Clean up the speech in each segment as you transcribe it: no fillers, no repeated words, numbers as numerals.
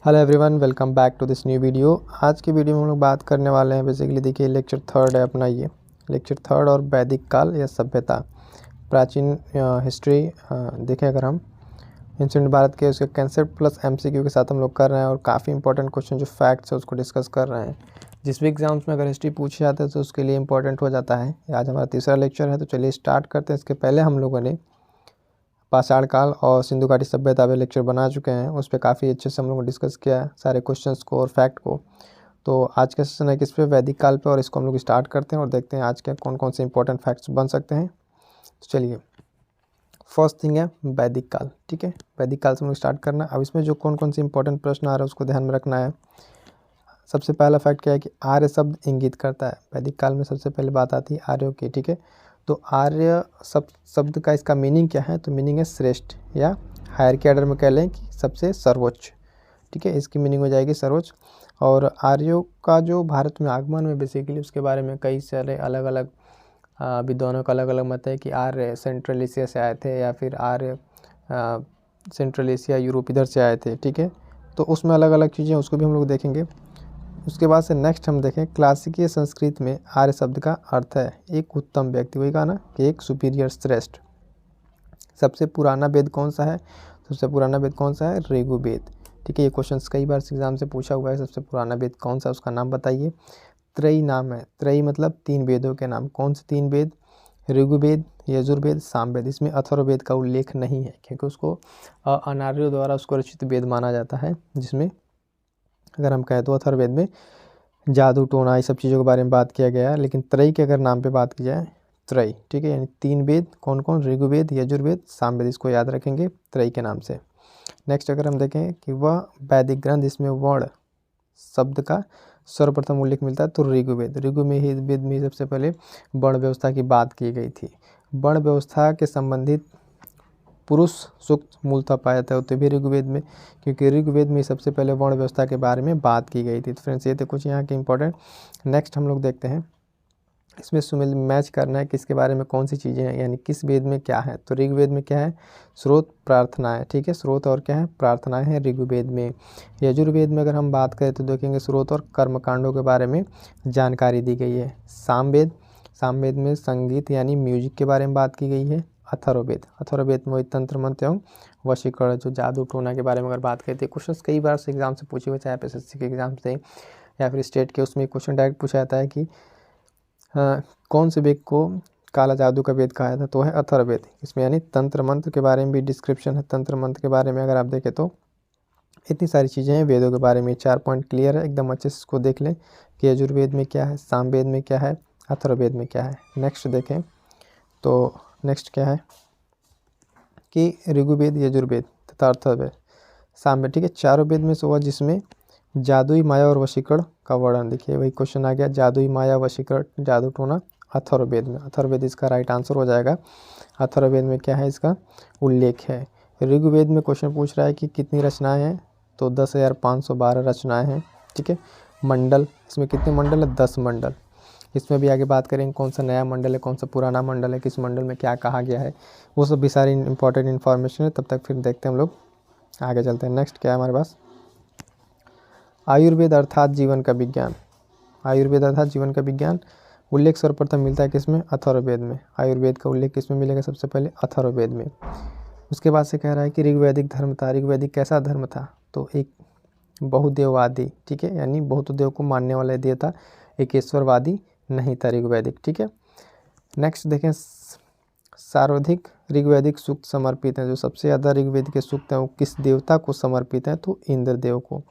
Hello everyone, welcome back to this new video. आज की video में हम लोग बात करने वाले हैं बेसिकली देखिए लेक्चर थर्ड है अपना, ये लेक्चर थर्ड और वैदिक काल या सभ्यता प्राचीन हिस्ट्री देखें अगर हम एंशिएंट भारत के उसके कंसेप्ट प्लस एमसीक्यू के साथ हम लोग कर रहे हैं और काफ़ी इंपॉर्टेंट क्वेश्चन जो फैक्ट्स है उसको डिस्कस कर रहे हैं। जिस भी एग्जाम्स में अगर हिस्ट्री पूछे जाते हैं तो उसके लिए इंपॉर्टेंट हो जाता है। आज हमारा तीसरा लेक्चर है, तो चलिए स्टार्ट करते हैं। इसके पहले हम लोगों ने पाषाण काल और सिंधु घाटी सभ्यता पे लेक्चर बना चुके हैं, उस पर काफ़ी अच्छे से हम लोग डिस्कस किया सारे क्वेश्चंस को और फैक्ट को। तो आज का सेशन है किस पे, वैदिक काल पे, और इसको हम लोग स्टार्ट करते हैं और देखते हैं आज के कौन कौन से इंपॉर्टेंट फैक्ट्स बन सकते हैं। तो चलिए, फर्स्ट थिंग है वैदिक काल। ठीक है, वैदिक काल से हम लोग स्टार्ट करना। अब इसमें जो कौन कौन से इंपॉर्टेंट प्रश्न आ रहे हैं उसको ध्यान में रखना है। सबसे पहला फैक्ट क्या है कि आर्य शब्द इंगित करता है। वैदिक काल में सबसे पहले बात आती है आर्यों की। ठीक है, तो आर्य शब्द का इसका मीनिंग क्या है, तो मीनिंग है श्रेष्ठ, या हायर के ऑर्डर में कह लें कि सबसे सर्वोच्च। ठीक है, इसकी मीनिंग हो जाएगी सर्वोच्च। और आर्यों का जो भारत में आगमन है बेसिकली उसके बारे में कई सारे अलग अलग विद्वानों का अलग अलग मत है कि आर्य सेंट्रल एशिया से आए थे या फिर आर्य सेंट्रल एशिया यूरोप इधर से आए थे। ठीक है, तो उसमें अलग अलग चीज़ें उसको भी हम लोग देखेंगे। उसके बाद से नेक्स्ट हम देखें क्लासिकीय संस्कृत में आर्य शब्द का अर्थ है एक उत्तम व्यक्ति। वही कहा ना कि एक सुपीरियर, श्रेष्ठ। सबसे पुराना वेद कौन सा है, सबसे पुराना वेद कौन सा है, ऋग्वेद। ठीक है, ये क्वेश्चंस कई बार एग्जाम से पूछा हुआ है। सबसे पुराना वेद कौन सा, उसका नाम बताइए। त्रयी नाम है, त्रयी मतलब तीन वेदों के नाम। कौन से तीन वेद, ऋग्वेद, यजुर्वेद, सामवेद। इसमें अथर्ववेद का उल्लेख नहीं है क्योंकि उसको अनार्यों द्वारा उसको रचित वेद माना जाता है, जिसमें अगर हम कहें तो अथर्ववेद में जादू टोना ये सब चीज़ों के बारे में बात किया गया है। लेकिन त्रयी के अगर नाम पे बात की जाए, त्रयी। ठीक है, यानी तीन वेद कौन कौन, ऋग्वेद, यजुर्वेद, सामवेद, इसको याद रखेंगे त्रयी के नाम से। नेक्स्ट अगर हम देखें कि वह वैदिक ग्रंथ जिसमें वर्ण शब्द का सर्वप्रथम उल्लेख मिलता है, तो ऋग्वेद। ऋग्वेद में सबसे पहले वर्ण व्यवस्था की बात की गई थी। वर्ण व्यवस्था के संबंधित पुरुष सूक्त मूलतः पाया जाता है भी ऋग्वेद में, क्योंकि ऋग्वेद में सबसे पहले वर्ण व्यवस्था के बारे में बात की गई थी। तो फ्रेंड्स ये थे कुछ यहाँ के इंपॉर्टेंट। नेक्स्ट हम लोग देखते हैं, इसमें सुमेल मैच करना है किसके बारे में कौन सी चीज़ें हैं, यानी किस वेद में क्या है। तो ऋग्वेद में क्या है, स्रोत प्रार्थनाएं। ठीक है, स्रोत और क्या है, प्रार्थनाएं हैं ऋग्वेद में। यजुर्वेद में अगर हम बात करें तो देखेंगे स्रोत और कर्मकांडों के बारे में जानकारी दी गई है। सामवेद में संगीत यानी म्यूजिक के बारे में बात की गई है। अथर्ववेद में वही तंत्र मंत्र एवं वशीकरण, जो जादू टोना के बारे में अगर बात करते हैं। क्वेश्चन कई बार से एग्जाम से पूछे हुए, चाहे एसएससी के एग्जाम से या फिर स्टेट के, उसमें क्वेश्चन डायरेक्ट पूछा जाता है कि कौन से वेद को काला जादू का वेद कहा जाता है, तो है अथर्ववेद। इसमें यानी तंत्र मंत्र के बारे में भी डिस्क्रिप्शन है। तंत्र मंत्र के बारे में अगर आप देखें तो इतनी सारी चीज़ें हैं वेदों के बारे में। 4 पॉइंट क्लियर है, एकदम अच्छे से इसको देख लें कि यजुर्वेद में क्या है, सामवेद में क्या है, अथर्ववेद में क्या है। नेक्स्ट देखें तो नेक्स्ट क्या है कि ऋग्वेद, यजुर्वेद तथा अथर्ववेद, सामवेद। ठीक है, चारों वेद में से हुआ जिसमें जादुई माया और वशीकरण का वर्णन। देखिए वही क्वेश्चन आ गया, जादुई माया, वशीकरण, जादू टोना अथर्ववेद में। अथर्ववेद इसका राइट आंसर हो जाएगा। अथर्ववेद में क्या है, इसका उल्लेख है। ऋग्वेद में क्वेश्चन पूछ रहा है कि कितनी रचनाएं हैं, तो 10,512 रचनाएं हैं। ठीक है, मंडल, इसमें कितने मंडल है, 10 मंडल। इसमें भी आगे बात करेंगे कौन सा नया मंडल है, कौन सा पुराना मंडल है, किस मंडल में क्या कहा गया है, वो सब भी सारी इंपॉर्टेंट इन्फॉर्मेशन है। तब तक फिर देखते हैं हम लोग आगे चलते हैं। नेक्स्ट क्या है हमारे पास, आयुर्वेद अर्थात जीवन का विज्ञान। आयुर्वेद अर्थात जीवन का विज्ञान उल्लेख सर्वप्रथम मिलता है किसमें, अथर्ववेद में। आयुर्वेद का उल्लेख किसमें मिलेगा, सबसे पहले अथर्ववेद में। उसके बाद से कह रहा है कि ऋग्वैदिक धर्म था। ऋग्वैदिक कैसा धर्म था, तो एक बहुदेववादी। ठीक है, यानी बहुत देव को मानने वाला देव था, एक ईश्वरवादी नहीं था ऋग्वैदिक। ठीक है, नेक्स्ट देखें, सर्वाधिक ऋग्वैदिक सूक्त समर्पित हैं। जो सबसे ज़्यादा ऋग्वेद के सूक्त हैं वो किस देवता को समर्पित हैं, तो इंद्र देव को।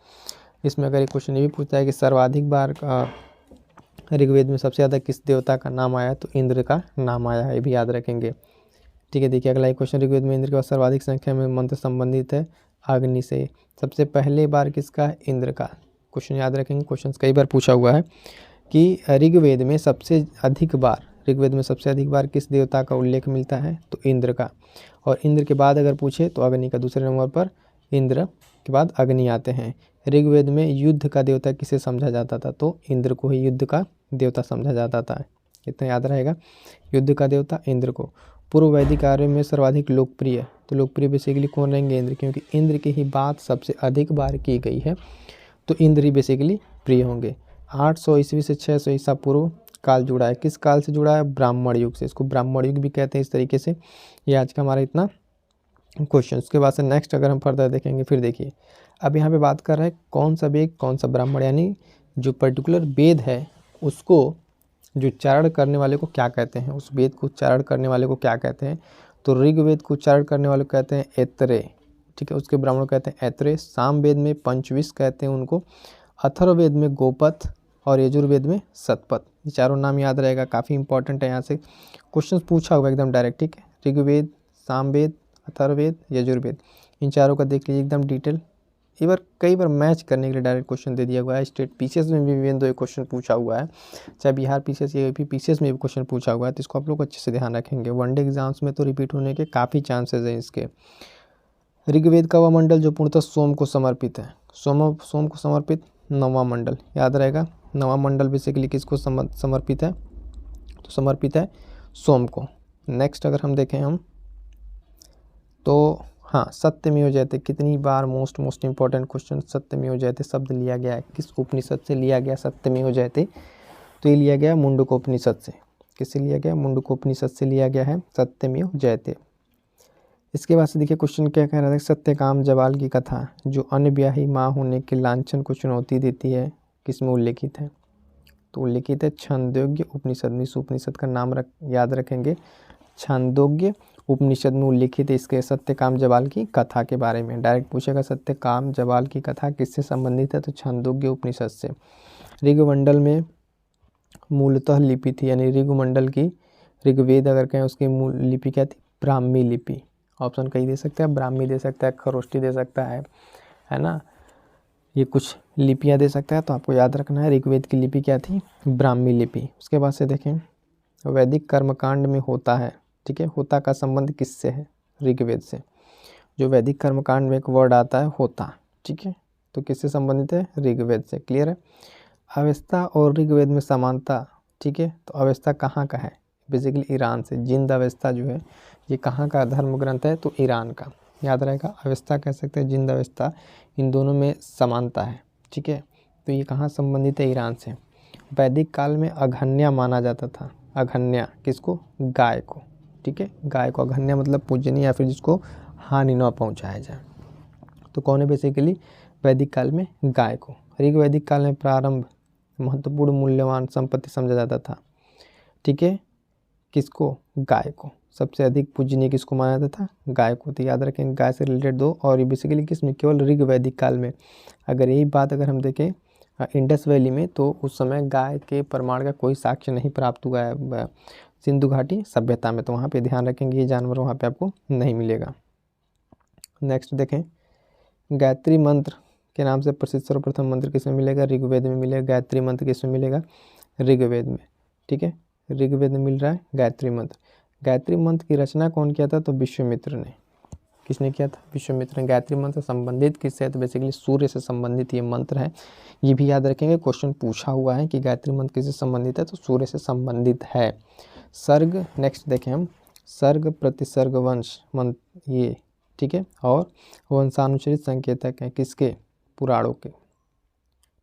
इसमें अगर एक क्वेश्चन ये भी पूछता है कि सर्वाधिक बार ऋग्वेद में सबसे ज़्यादा किस देवता का नाम आया, तो इंद्र का नाम आया है, ये भी याद रखेंगे। ठीक है, देखिए अगला एक क्वेश्चन, ऋग्वेद में इंद्र के बाद सर्वाधिक संख्या में मंत्र संबंधित है अग्नि से। सबसे पहले बार किसका है, इंद्र का। क्वेश्चन याद रखेंगे, क्वेश्चन कई बार पूछा हुआ है कि ऋग्वेद में सबसे अधिक बार किस देवता का उल्लेख मिलता है, तो इंद्र का। और इंद्र के बाद अगर पूछे तो अग्नि का, दूसरे नंबर पर इंद्र के बाद अग्नि आते हैं। ऋग्वेद में युद्ध का देवता किसे समझा जाता था, तो इंद्र को ही युद्ध का देवता समझा जाता था। इतना याद रहेगा, युद्ध का देवता इंद्र को। पूर्व वैदिक आर्यों में सर्वाधिक लोकप्रिय, तो लोकप्रिय बेसिकली कौन रहेंगे? इंद्र, क्योंकि इंद्र की ही बात सबसे अधिक बार की गई है, तो इंद्र ही बेसिकली प्रिय होंगे। 800 ईस्वी से 600 ईसा पूर्व काल जुड़ा है, किस काल से जुड़ा है? ब्राह्मण युग से, इसको ब्राह्मण युग भी कहते हैं इस तरीके से। ये आज का हमारा इतना क्वेश्चन। उसके बाद से नेक्स्ट अगर हम फर्दर देखेंगे, फिर देखिए अब यहाँ पे बात कर रहे हैं कौन सा वेद कौन सा ब्राह्मण, यानी जो पर्टिकुलर वेद है उसको जो उच्चारण करने वाले को क्या कहते हैं, उस वेद को उच्चारण करने वाले को क्या कहते हैं? तो ऋग्वेद को उच्चारण करने वाले को कहते हैं ऐत्रेय, ठीक है, उसके ब्राह्मण कहते हैं ऐत्रेय। सामवेद में पंचविश कहते हैं उनको, अथर्ववेद में गोपथ और यजुर्वेद में सतपथ। ये चारों नाम याद रहेगा, काफ़ी इंपॉर्टेंट है, यहाँ से क्वेश्चन पूछा हुआ एकदम डायरेक्ट, ठीक है। ऋग्वेद, सामवेद, अथर्ववेद, यजुर्वेद, इन चारों का देख लीजिए एकदम डिटेल। कई बार मैच करने के लिए डायरेक्ट क्वेश्चन दे दिया हुआ है। स्टेट पीसीएस में भी दो एक क्वेश्चन पूछा हुआ है, चाहे बिहार पीसीएस या यूपी पीसीएस में भी क्वेश्चन पूछा हुआ है, तो इसको आप लोग अच्छे से ध्यान रखेंगे। वनडे एग्जाम्स में तो रिपीट होने के काफ़ी चांसेस हैं इसके। ऋग्वेद का वह मंडल जो पूर्णतः सोम को समर्पित है, सोम को समर्पित नौवां मंडल, याद रहेगा। नौवां मंडल बेसिकली किसको समर्पित है? तो समर्पित है सोम को। नेक्स्ट अगर हम देखें हम तो हाँ, सत्यमेव जयते, कितनी बार मोस्ट इंपॉर्टेंट क्वेश्चन, सत्यमेव जयते शब्द लिया गया है, किस उपनिषद से लिया गया सत्यमेव जयते? तो ये लिया गया मुंडकोपनिषद से। किससे लिया गया? मुंडकोपनिषद से लिया गया है सत्यमेव जयते। इसके बाद से देखिए क्वेश्चन क्या कह रहा था, सत्यकाम जवाल की कथा जो अनब्याही माँ होने के लांछन को चुनौती देती है, किसमें उल्लेखित है? तो उल्लेखित है छांदोग्य उपनिषद में। इस उपनिषद का नाम याद रखेंगे, छांदोग्य उपनिषद में उल्लेखित है इसके सत्यकाम जवाल की कथा के बारे में। डायरेक्ट पूछेगा सत्यकाम जवाल की कथा किससे संबंधित है? तो छांदोग्य उपनिषद से। ऋग्मंडल में मूलतः लिपि थी, यानी ऋग्मंडल की, ऋग्वेद अगर कहें उसकी मूल लिपि क्या थी? ब्राह्मी लिपि। ऑप्शन कई दे सकता है, ब्राह्मी दे सकता है, खरोष्टी दे सकता है ना, ये कुछ लिपियाँ दे सकता है, तो आपको याद रखना है ऋग्वेद की लिपि क्या थी? ब्राह्मी लिपि। उसके बाद से देखें वैदिक कर्मकांड में होता है, ठीक है, होता का संबंध किससे है? ऋग्वेद से। जो वैदिक कर्मकांड में एक वर्ड आता है होता, ठीक है, तो किससे संबंधित है? ऋग्वेद से। क्लियर है। अवेस्ता और ऋग्वेद में समानता, ठीक है, तो अवेस्ता कहाँ का है? बेसिकली ईरान से। जिंद अवेस्ता जो है ये कहाँ का धर्म ग्रंथ है? तो ईरान का, याद रहेगा। अवेस्ता कह सकते हैं, जिंद अवेस्ता, इन दोनों में समानता है, ठीक है, तो ये कहाँ संबंधित है? ईरान से। वैदिक काल में अघन्या माना जाता था, अघन्या किसको? गाय को, ठीक है, गाय को अघन्या मतलब पूजनीय या फिर जिसको हानि न पहुंचाया जाए, तो कौन है बेसिकली? वैदिक काल में गाय को। ऋग्वैदिक काल में प्रारंभ महत्वपूर्ण मूल्यवान संपत्ति समझा जाता था, ठीक है, किसको? गाय को। सबसे अधिक पूजनीय किसको माना जाता था? गाय को। तो याद रखें गाय से रिलेटेड दो, और ये बेसिकली किसमें? केवल ऋग्वैदिक काल में। अगर यही बात अगर हम देखें इंडस वैली में, तो उस समय गाय के प्रमाण का कोई साक्ष्य नहीं प्राप्त हुआ है सिंधु घाटी सभ्यता में, तो वहाँ पे ध्यान रखेंगे ये जानवर वहाँ पे आपको नहीं मिलेगा। नेक्स्ट देखें गायत्री मंत्र के नाम से प्रसिद्ध सर्वप्रथम मंत्र किसमें मिलेगा? ऋग्वेद में मिलेगा। गायत्री मंत्र किसमें मिलेगा? ऋग्वेद में, ठीक है, ऋग्वेद में मिल रहा है गायत्री मंत्र। गायत्री मंत्र की रचना कौन किया था? तो विश्वामित्र ने। किसने किया था? विश्वामित्र ने। गायत्री मंत्र संबंधित किससे है? तो बेसिकली सूर्य से संबंधित ये मंत्र है, ये भी याद रखेंगे, क्वेश्चन पूछा हुआ है कि गायत्री मंत्र किससे संबंधित है? तो सूर्य से संबंधित है। सर्ग, नेक्स्ट देखें हम, सर्ग प्रतिसर्ग वंश मंत्र, ये ठीक है, और वंशानुचरित संकेतक है किसके? पुराणों के,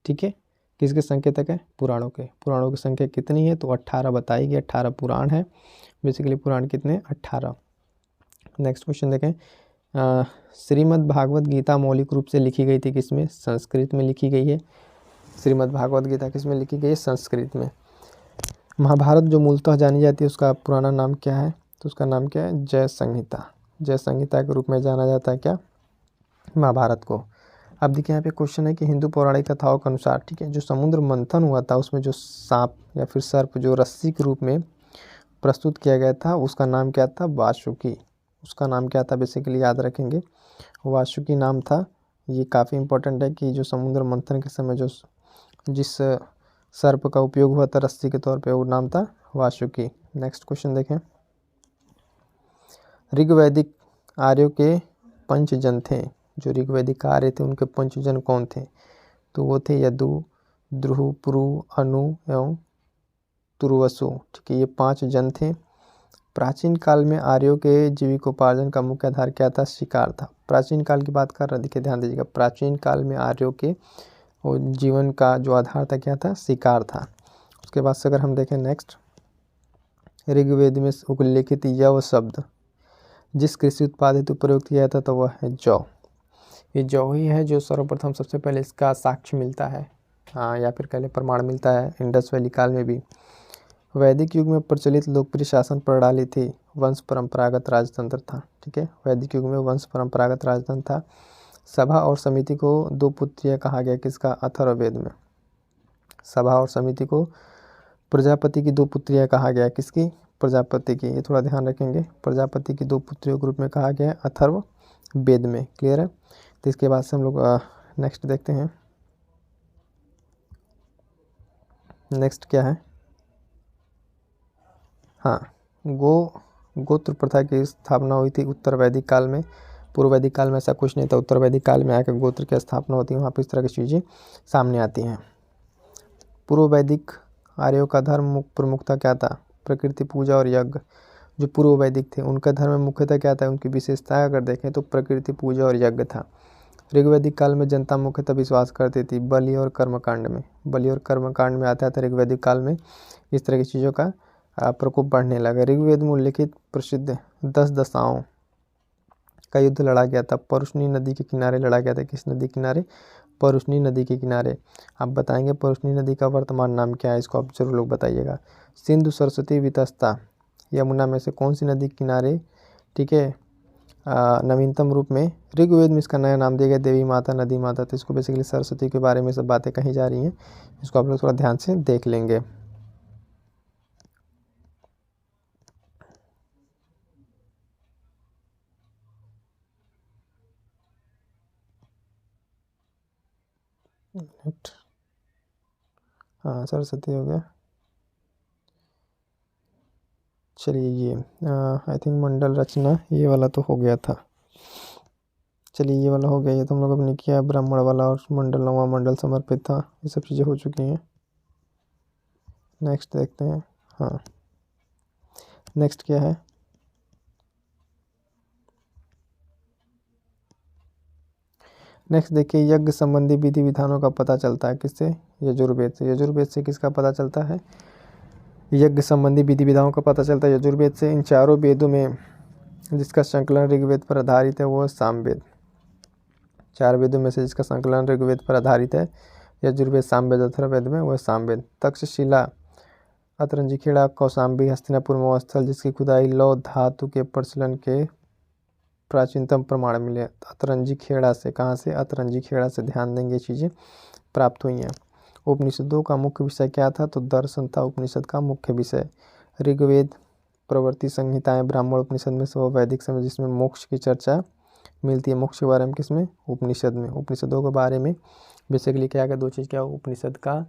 ठीक है, किसके संकेतक है? पुराणों के। पुराणों की संख्या कितनी है? तो 18 बताई गई, 18 पुराण है। बेसिकली पुराण कितने? 18। नेक्स्ट क्वेश्चन देखें श्रीमद् भागवत गीता मौलिक रूप से लिखी गई थी किसमें? संस्कृत में लिखी गई है। श्रीमद् भागवत गीता किसमें लिखी गई है? संस्कृत में। महाभारत जो मूलतः जानी जाती है उसका पुराना नाम क्या है? तो उसका नाम क्या है? जय संहिता। जय संहिता के रूप में जाना जाता है क्या? महाभारत को। अब देखिए यहाँ पे क्वेश्चन है कि हिंदू पौराणिक कथाओं के अनुसार, ठीक है, जो समुद्र मंथन हुआ था उसमें जो सांप या फिर सर्प जो रस्सी के रूप में प्रस्तुत किया गया था उसका नाम क्या था? वासुकी। उसका नाम क्या था? बेसिकली याद रखेंगे वासुकी नाम था। ये काफ़ी इंपॉर्टेंट है कि जो समुद्र मंथन के समय जो जिस सर्प का उपयोग हुआ था रस्सी के तौर पे वो नाम था वासुकी। नेक्स्ट क्वेश्चन देखें ऋग्वैदिक आर्यों के पंचजन थे, जो ऋग्वैदिक आर्य थे उनके पंचजन कौन थे? तो वो थे यदु, द्रुह, पुरु, अनु एवं तुर्वसु, ठीक है, ये 5 जन थे। प्राचीन काल में आर्यों के जीविकोपार्जन का मुख्य आधार क्या था? शिकार था। प्राचीन काल की बात कर रहा, देखिए ध्यान दीजिएगा, प्राचीन काल में आर्यों के वो जीवन का जो आधार था क्या था? शिकार था। उसके बाद से अगर हम देखें नेक्स्ट, ऋग्वेद में उल्लेखित यव शब्द जिस कृषि उत्पाद हेतु प्रयुक्त किया था तो वह है जौ। ये जौ ही है जो सर्वप्रथम सबसे पहले इसका साक्ष्य मिलता है, या फिर पहले प्रमाण मिलता है इंडस वैली काल में भी। वैदिक युग में प्रचलित लोकप्रिय शासन प्रणाली थी वंश परंपरागत राजतंत्र था। ठीक है, वैदिक युग में वंश परंपरागत राजतंत्र था। सभा और समिति को दो पुत्रियां कहा गया किसका? अथर्ववेद में। सभा और समिति को प्रजापति की दो पुत्रियां कहा गया, किसकी? प्रजापति की। ये थोड़ा ध्यान रखेंगे, प्रजापति की दो पुत्रियों के रूप में कहा गया है अथर्ववेद में। क्लियर है? तो इसके बाद से हम लोग नेक्स्ट देखते हैं। नेक्स्ट क्या है? हाँ, गोत्र प्रथा की स्थापना हुई थी उत्तर वैदिक काल में। पूर्व वैदिक काल में ऐसा कुछ नहीं था, उत्तर वैदिक काल में आकर गोत्र की स्थापना होती है, वहाँ पर इस तरह की चीज़ें सामने आती हैं। पूर्व वैदिक आर्यों का धर्म प्रमुखता क्या था? प्रकृति पूजा और यज्ञ। जो पूर्व वैदिक थे उनका धर्म में मुख्यतः क्या था? उनकी विशेषता अगर देखें तो प्रकृति पूजा और यज्ञ था। ऋग्वैदिक काल में जनता मुख्यतः विश्वास करती थी बलि और कर्मकांड में। बलि और कर्मकांड में आता था ऋग्वैदिक काल में इस तरह की चीज़ों का प्रकोप बढ़ने लगा। ऋग्वेद में उल्लिखित प्रसिद्ध 10 दशाओं का युद्ध लड़ा गया था परुष्णी नदी के किनारे लड़ा गया था। किस नदी किनारे? परुष्णी नदी के किनारे। आप बताएंगे परुष्णी नदी का वर्तमान नाम क्या है, इसको आप जरूर लोग बताइएगा। सिंधु सरस्वती वितस्ता यमुना में से कौन सी नदी किनारे? ठीक है, नवीनतम रूप में ऋग्वेद में इसका नया नाम दिया गया देवी माता, नदी माता। तो इसको बेसिकली सरस्वती के बारे में सब बातें कही जा रही हैं, इसको आप लोग थोड़ा ध्यान से देख लेंगे। हाँ, सरस्वती हो गया। चलिए ये आई थिंक मंडल रचना ये वाला तो हो गया था। चलिए ये वाला हो गया, ये तो हम लोग अपने किया ब्राह्मण वाला, और मंडल नवा मंडल समर्पित था, ये सब चीज़ें हो चुकी हैं। नेक्स्ट देखते हैं। हाँ, नेक्स्ट क्या है? नेक्स्ट देखिए, यज्ञ संबंधी विधि विधानों का पता चलता है किससे? यजुर्वेद से। यजुर्वेद से किसका पता चलता है? यज्ञ संबंधी विधि विधानों का पता चलता है यजुर्वेद से। इन चारों वेदों में जिसका संकलन ऋग्वेद पर आधारित है वो है सामवेद। 4 वेदों में से जिसका संकलन ऋग्वेद पर आधारित है यजुर्वेद, सामवेद, अथर्ववेद में, वो है सामवेद। तक्षशिला, अतरंजीखेड़ा, कौशाम्बी, हस्तिनापुर महोत्स्थल जिसकी खुदाई लौह धातु के प्रचलन के प्राचीनतम प्रमाण मिले अतरंजीखेड़ा से। कहाँ से? अतरंजीखेड़ा से। ध्यान देंगे, चीज़ें प्राप्त हुई हैं। उपनिषदों का मुख्य विषय क्या था? तो दर्शन था उपनिषद का मुख्य विषय। ऋग्वेद, प्रवृत्ति संहिताएं, ब्राह्मण उपनिषद में से वो वैदिक समय जिसमें मोक्ष की चर्चा मिलती है। मोक्ष के बारे में किसमें? उपनिषद में। उपनिषदों के बारे में बेसिकली क्या क्या 2 चीज़ क्या? उपनिषद का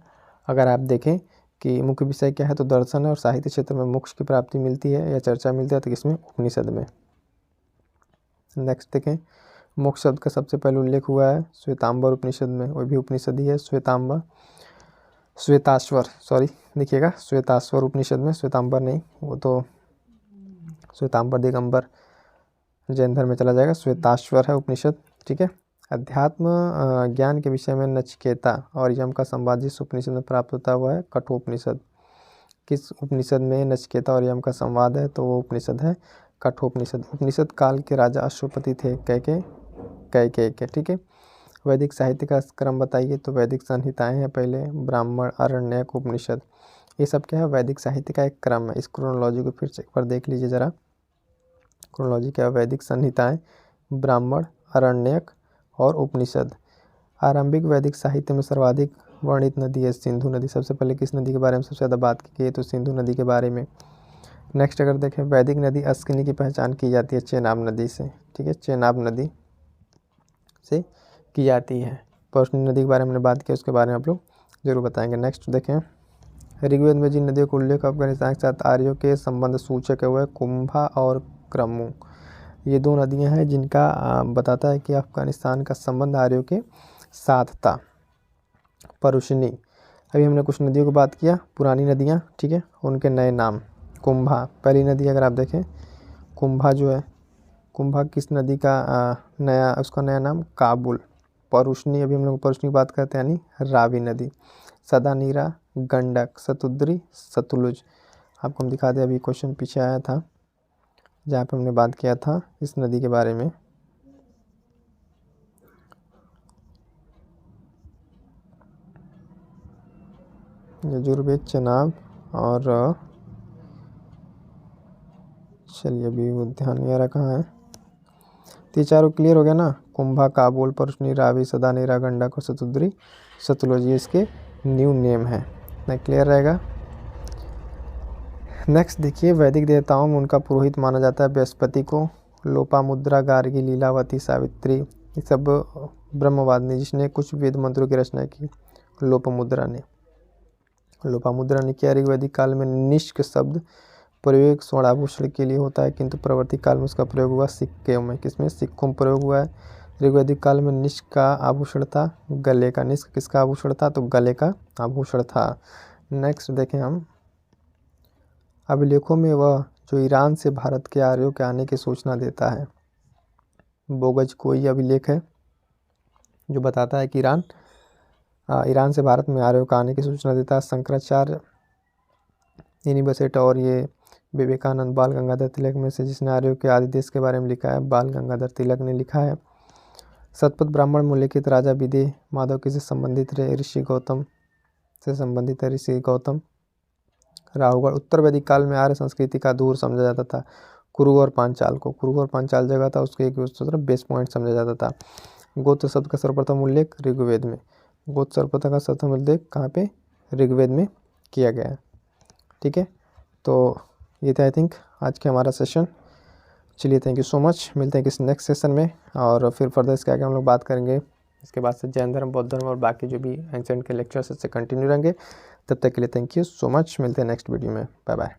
अगर आप देखें कि मुख्य विषय क्या है तो दर्शन है, और साहित्य क्षेत्र में मोक्ष की प्राप्ति मिलती है या चर्चा मिलती है तो किसमें? उपनिषद में। नेक्स्ट देखें, मोक्ष शब्द का सबसे पहले उल्लेख हुआ है श्वेतांबर उपनिषद में, वो भी उपनिषद ही है। देखिएगा, श्वेताश्वर उपनिषद में, श्वेतांबर नहीं, वो तो श्वेतांबर दिगंबर जैन धर्म में चला जाएगा। श्वेताश्वर है उपनिषद। ठीक है, अध्यात्म ज्ञान के विषय में नचिकेता और यम का संवाद जिस उपनिषद में प्राप्त होता है वह है कठोपनिषद। किस उपनिषद में नचिकेता और यम का संवाद है? तो वो उपनिषद है कठोपनिषद। उपनिषद काल के राजा अश्वपति थे कैकेय के। ठीक है, वैदिक साहित्य का क्रम बताइए? तो वैदिक संहिताएं हैं पहले, ब्राह्मण, आरण्यक, उपनिषद, ये सब क्या है? वैदिक साहित्य का एक क्रम है। इस क्रोनोलॉजी को फिर से एक बार देख लीजिए ज़रा। क्रोनोलॉजी क्या है? वैदिक संहिताएं, ब्राह्मण, आरण्यक और उपनिषद। आरंभिक वैदिक साहित्य में सर्वाधिक वर्णित नदी है सिंधु नदी। सबसे पहले किस नदी के बारे में सबसे ज़्यादा बात की गई? तो सिंधु नदी के बारे में। नेक्स्ट अगर देखें, वैदिक नदी अस्किनी की पहचान की जाती है चेनाब नदी से। ठीक है, चेनाब नदी से की जाती है। परुष्णी नदी के बारे में बात की, उसके बारे में आप लोग जरूर बताएंगे। नेक्स्ट देखें, ऋग्वेद में जिन नदियों का उल्लेख अफगानिस्तान के साथ आर्यों के संबंध सूचक है वह कुंभा और क्रमु। ये 2 नदियां हैं जिनका बताता है कि अफगानिस्तान का संबंध आर्यों के साथ था। परुष्णी, अभी हमने कुछ नदियों की बात किया, पुरानी नदियाँ, ठीक है, उनके नए नाम। कुंभा पहली नदी अगर आप देखें, कुंभा जो है, कुंभा किस नदी का उसका नया नाम काबुल। परुष्णी, अभी हम लोग परुष्णी की बात करते हैं, यानी रावी नदी। सदानीरा, गंडक, सतुद्री, सतलुज। आपको हम दिखा दें, अभी क्वेश्चन पीछे आया था जहाँ पे हमने बात किया था इस नदी के बारे में। यजुर्वेद, चनाब और चलिए अभी वो ध्यान नहीं आ रहा कहाँ है। तो ये चारों क्लियर हो गया ना, कुंभा, काबुल, परुष्णी, रावी, सदानीरा, गंडक और सतुद्री, सतलुज, ये इसके न्यू नेम है। नहीं क्लियर रहेगा। नेक्स्ट देखिए, वैदिक देवताओं में उनका पुरोहित माना जाता है बृहस्पति को। लोपामुद्रा, गार्गी, लीलावती, सावित्री, ये सब ब्रह्मवादिनी, जिसने कुछ वेद मंत्रों की रचना की, लोपामुद्रा ने। लोपामुद्रा ने किया। ऋग्वैदिक काल में निष्क शब्द प्रयोग स्वर्णाभूषण के लिए होता है, किंतु प्रवर्ती काल में उसका प्रयोग हुआ सिक्के में। किसमें? सिक्कों में प्रयोग हुआ है। ऋग्वैदिक काल में निष्क का आभूषण था गले का। निष्क किसका आभूषण था? तो गले का आभूषण था। नेक्स्ट देखें हम, अभिलेखों में वह जो ईरान से भारत के आर्यों के आने की सूचना देता है। बोगज कोई अभिलेख है जो बताता है कि ईरान से भारत में आर्यों का आने की सूचना देता है। शंकराचार्य, यूनिवर्सिट और ये विवेकानंद, बाल गंगाधर तिलक में से जिसने आर्यों के आदि देश के बारे में लिखा है, बाल गंगाधर तिलक ने लिखा है। शतपथ ब्राह्मण में उल्लेखित राजा विदेह माधव किससे संबंधित रहे? ऋषि गौतम से संबंधित है, ऋषि गौतम। राहुगढ़, उत्तर वैदिक काल में आर्य संस्कृति का धूर समझा जाता था। कुरु और पांचाल को, कुरु और पांचाल जगह था, उसके एक बेस पॉइंट समझा जाता था। गोत्र शब्द का सर्वप्रथम उल्लेख ऋग्वेद में। गोत्र सर्वप्रथम का सर्वप्रथम उल्लेख कहाँ पे? ऋग्वेद में किया गया है। ठीक है, तो ये था आई थिंक आज के हमारा सेशन। चलिए थैंक यू सो मच, मिलते हैं किसी नेक्स्ट सेशन में और फिर फर्दर इसके आगे हम लोग बात करेंगे। इसके बाद से जैन धर्म, बौद्ध धर्म और बाकी जो भी एंशिएंट के लेक्चर्स इससे कंटिन्यू रहेंगे। तब तक के लिए थैंक यू सो मच, मिलते हैं नेक्स्ट वीडियो में। Bye bye.